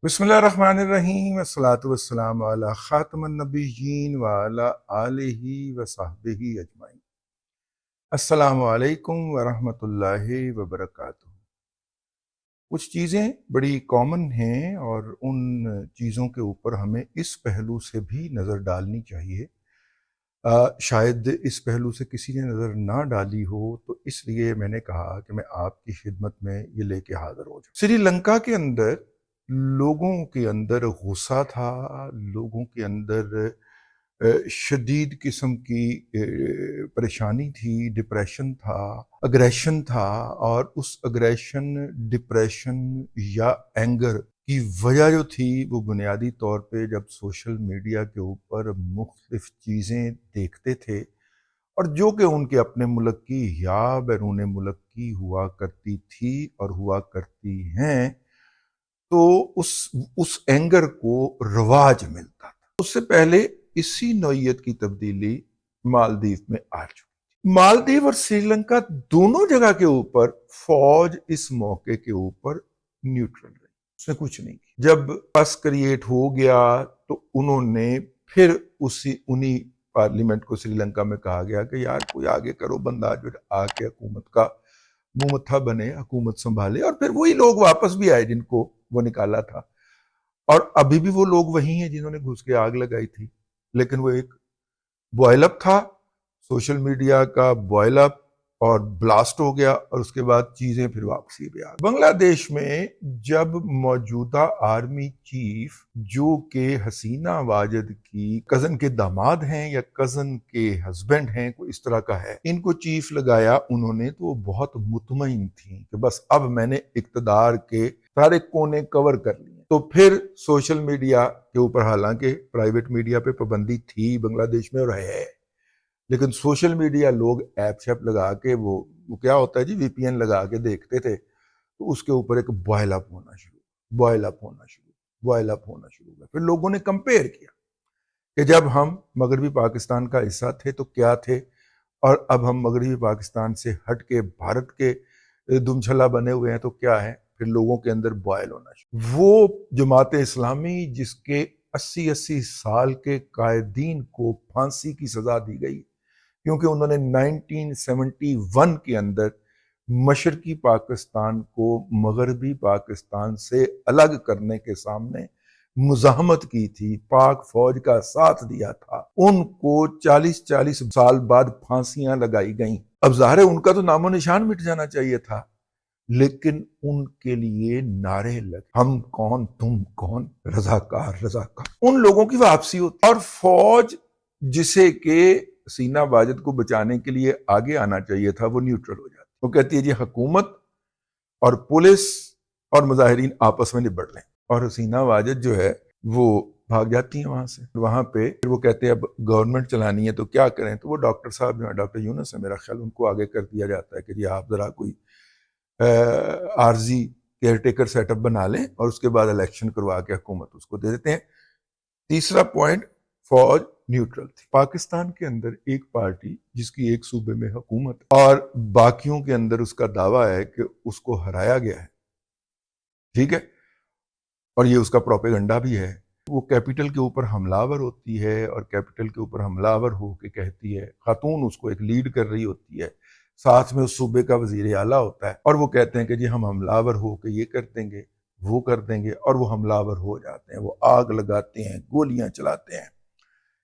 बिस्मिल्लाहिर्रहमानिर्रहीम अस्सलातु वस्सलामु अला खातमुन नबिय्यीन व अला आलिहि व सहबिही अजमाइन। अस्सलामु अलैकुम व रहमतुल्लाहि व बरकातुहू। कुछ चीज़ें बड़ी कॉमन हैं और उन चीज़ों के ऊपर हमें इस पहलू से भी नज़र डालनी चाहिए। शायद इस पहलू से किसी ने नज़र ना डाली हो, तो इसलिए मैंने कहा कि मैं आपकी खिदमत में ये लेके हाज़िर हो जाऊँ। श्रीलंका के अंदर लोगों के अंदर गुस्सा था, लोगों के अंदर शदीद किस्म की परेशानी थी, डिप्रेशन था, अग्रेशन था, और उस अग्रेशन, डिप्रेशन या एंगर की वजह जो थी वो बुनियादी तौर पे जब सोशल मीडिया के ऊपर मुख्तलिफ चीज़ें देखते थे और जो कि उनके अपने मुल्क की या बैरून मुल्क की हुआ करती थी और हुआ करती हैं, तो उस एंगर को रवाज मिलता था। उससे पहले इसी नौइयत की तब्दीली मालदीव में आ चुकी थी। मालदीव और श्रीलंका दोनों जगह के ऊपर फौज इस मौके के ऊपर न्यूट्रल रही, उसने कुछ नहीं किया। जब बस क्रिएट हो गया तो उन्होंने फिर उन्हीं पार्लियामेंट को श्रीलंका में कहा गया कि यार कोई आगे करो बंदा जो आके हुकूमत का मुंह मत्था बने, हुकूमत संभाले, और फिर वही लोग वापस भी आए जिनको वो निकाला था, और अभी भी वो लोग वही हैं जिन्होंने घुस के आग लगाई थी। लेकिन वो एक बॉयल अप था, सोशल मीडिया का बॉयल अप, और ब्लास्ट हो गया, और उसके बाद चीजें फिर वापसी पे आ गई। बांग्लादेश में जब मौजूदा आर्मी चीफ, जो कि हसीना वाजिद की कजन के दामाद हैं या कजन के हस्बैंड हैं, कोई इस तरह का है, इनको चीफ लगाया उन्होंने, तो वो बहुत मुतमईन थी कि बस अब मैंने इक्तदार के सारे कोने कवर कर लिए। तो फिर सोशल मीडिया के ऊपर, हालांकि प्राइवेट मीडिया पे पाबंदी थी बांग्लादेश में और है, लेकिन सोशल मीडिया लोग ऐप शैप लगा के वो क्या होता है जी, वीपीएन लगा के देखते थे, तो उसके ऊपर एक बॉयल अप होना शुरू, बॉयल अप होना शुरू, बॉयल अप होना शुरू हुआ। फिर लोगों ने कंपेयर किया कि जब हम मगरबी पाकिस्तान का हिस्सा थे तो क्या थे, और अब हम मगरबी पाकिस्तान से हट के भारत के दुमछला बने हुए हैं तो क्या है। फिर लोगों के अंदर बॉयल होना शुरू। वो जमात इस्लामी जिसके 80-80 साल के कायदीन को फांसी की सजा दी गई क्योंकि उन्होंने 1971 के अंदर मशरकी पाकिस्तान को मगरबी पाकिस्तान से अलग करने के सामने मुजाहमत की थी, पाक फौज का साथ दिया था, उनको 40-40 साल बाद फांसियां लगाई गईं। अब ज़ाहिर है उनका तो नामो निशान मिट जाना चाहिए था, लेकिन उनके लिए नारे लगे, हम कौन तुम कौन, रजाकार रजाकार। उन लोगों की वापसी होती, और फौज जिसे के सीना वाजिद को बचाने के लिए आगे आना चाहिए था, वो न्यूट्रल हो जाती। वो कहती है जी हुकूमत और पुलिस और मुजाहिरीन आपस में निबड़ लें, और हसीना वाजिद जो है वो भाग जाती हैं वहां से। वहां पे फिर वो कहते हैं अब गवर्नमेंट चलानी है तो क्या करें, तो वो डॉक्टर साहब जो है, डॉक्टर यूनुस है मेरा ख्याल, उनको आगे कर दिया जाता है कि जी आप जरा कोई आरजी केयरटेकर सेटअप बना लें और उसके बाद इलेक्शन करवा के हुकूमत उसको दे देते हैं। तीसरा पॉइंट, फौज न्यूट्रल थी। पाकिस्तान के अंदर एक पार्टी जिसकी एक सूबे में हुकूमत और बाकियों के अंदर उसका दावा है कि उसको हराया गया है, ठीक है, और ये उसका प्रोपेगेंडा भी है। वो कैपिटल के ऊपर हमलावर होती है और कैपिटल के ऊपर हमलावर हो के कहती है, खातून उसको एक लीड कर रही होती है, साथ में उस सूबे का वजीर आला होता है, और वो कहते हैं कि जी हम हमलावर हो के ये कर देंगे वो कर देंगे, और वो हमलावर हो जाते हैं, वो आग लगाते हैं, गोलियां चलाते हैं,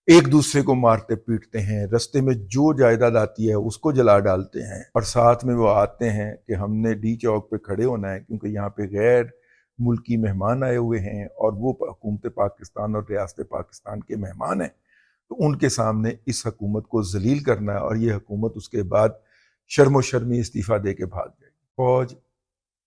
एक दूसरे को मारते पीटते हैं, रास्ते में जो जायदाद आती है उसको जला डालते हैं, और साथ में वो आते हैं कि हमने डी चौक पे खड़े होना है क्योंकि यहाँ पे गैर मुल्की मेहमान आए हुए हैं और वो हुकूमत पाकिस्तान और रियासत पाकिस्तान के मेहमान हैं, तो उनके सामने इस हुकूमत को जलील करना है, और ये हुकूमत उसके बाद शर्मो शर्मी इस्तीफा दे के भाग जाएगी। फौज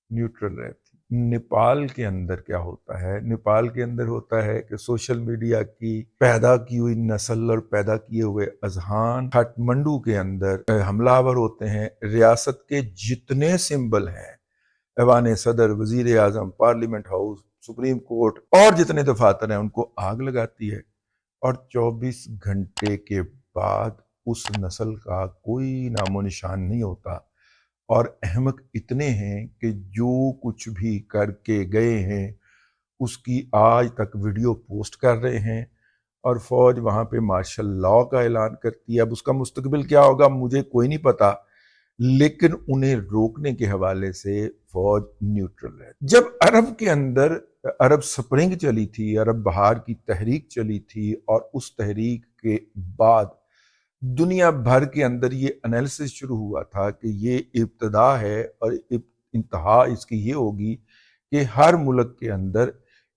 न्यूट्रल रहती। नेपाल के अंदर क्या होता है, नेपाल के अंदर होता है कि सोशल मीडिया की पैदा की हुई नस्ल और पैदा किए हुए अजहान काठमांडू के अंदर हमलावर होते हैं। रियासत के जितने सिंबल हैं, ऐवान सदर, वजीर आजम, पार्लियामेंट हाउस, सुप्रीम कोर्ट और जितने दफातर हैं, उनको आग लगाती है, और 24 घंटे के बाद उस नस्ल का कोई नामो निशान नहीं होता। और अहमक इतने हैं कि जो कुछ भी करके गए हैं اس کی آج تک ویڈیو پوسٹ کر رہے ہیں، اور فوج وہاں پہ مارشل لاء کا اعلان کرتی ہے۔ اب اس کا مستقبل کیا ہوگا مجھے کوئی نہیں پتا، لیکن انہیں روکنے کے حوالے سے فوج نیوٹرل ہے۔ جب عرب کے اندر عرب سپرنگ چلی تھی، عرب بہار کی تحریک چلی تھی، اور اس تحریک کے بعد دنیا بھر کے اندر یہ انالیسس شروع ہوا تھا کہ یہ ابتدا ہے اور انتہا اس کی یہ ہوگی کہ ہر ملک کے اندر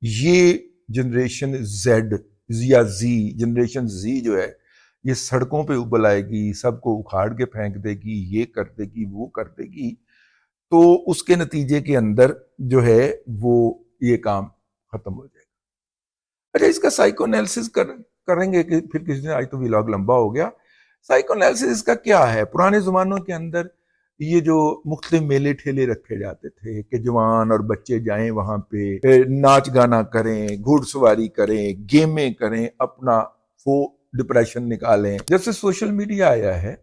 یہ جنریشن زیڈ یا زی، جنریشن زی جو ہے یہ سڑکوں پہ ابل آئے گی، سب کو اکھاڑ کے پھینک دے گی، یہ کر دے گی، وہ کر دے گی، تو اس کے نتیجے کے اندر جو ہے وہ یہ کام ختم ہو جائے گا۔ اچھا، اس کا سائیکو انالیسس کریں گے کہ پھر کسی دن، آج تو ویلاگ لمبا ہو گیا۔ سائیکو انالیسس اس کا کیا ہے؟ پرانے زمانوں کے اندر یہ جو مختلف میلے ٹھیلے رکھے جاتے تھے کہ جوان اور بچے جائیں وہاں پہ، ناچ گانا کریں، گھوڑ سواری کریں، گیمیں کریں، اپنا وہ ڈپریشن نکالیں۔ جب سے سوشل میڈیا آیا ہے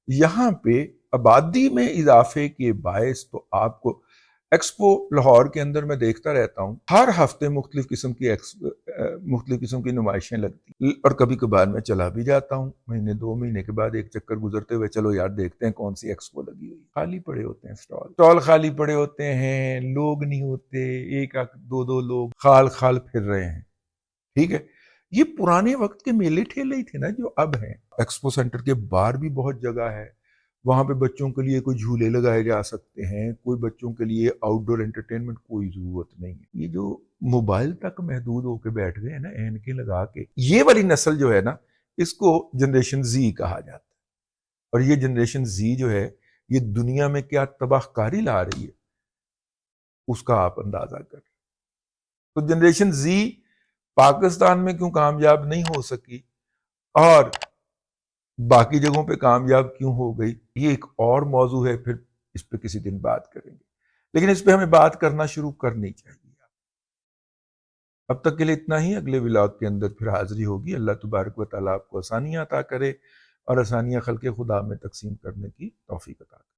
یہاں پہ آبادی میں اضافے کے باعث تو آپ کو ایکسپو لاہور کے اندر میں دیکھتا رہتا ہوں، ہر ہفتے مختلف قسم کی نمائشیں لگتی، اور کبھی کبھار میں چلا بھی جاتا ہوں، مہینے 2 مہینے کے بعد ایک چکر گزرتے ہوئے، چلو یار دیکھتے ہیں کون سی ایکسپو لگی ہوئی۔ خالی پڑے ہوتے ہیں سٹال خالی پڑے ہوتے ہیں، لوگ نہیں ہوتے، ایک دو لوگ خال پھر رہے ہیں۔ ٹھیک ہے، یہ پرانے وقت کے میلے ٹھیلے ہی تھے نا جو اب ہیں۔ ایکسپو سینٹر کے باہر بھی بہت جگہ ہے، وہاں پہ بچوں کے لیے کوئی جھولے لگائے جا سکتے ہیں، کوئی بچوں کے لیے آؤٹ ڈور انٹرٹینمنٹ کوئی ضرورت نہیں ہے۔ یہ جو موبائل تک محدود ہو کے بیٹھ گئے ہیں نا اینکیں لگا کے، یہ والی نسل جو ہے نا اس کو جنریشن زی کہا جاتا ہے، اور یہ جنریشن زی جو ہے یہ دنیا میں کیا تباہ کاری لا رہی ہے اس کا آپ اندازہ کریں۔ تو جنریشن زی پاکستان میں کیوں کامیاب نہیں ہو سکی اور باقی جگہوں پہ کامیاب کیوں ہو گئی، یہ ایک اور موضوع ہے، پھر اس پہ کسی دن بات کریں گے، لیکن اس پہ ہمیں بات کرنا شروع کرنی چاہیے۔ اب تک کے لیے اتنا ہی، اگلے ولاگ کے اندر پھر حاضری ہوگی۔ اللہ تبارک و تعالیٰ آپ کو آسانیاں عطا کرے اور آسانیاں خلق خدا میں تقسیم کرنے کی توفیق عطا کرے۔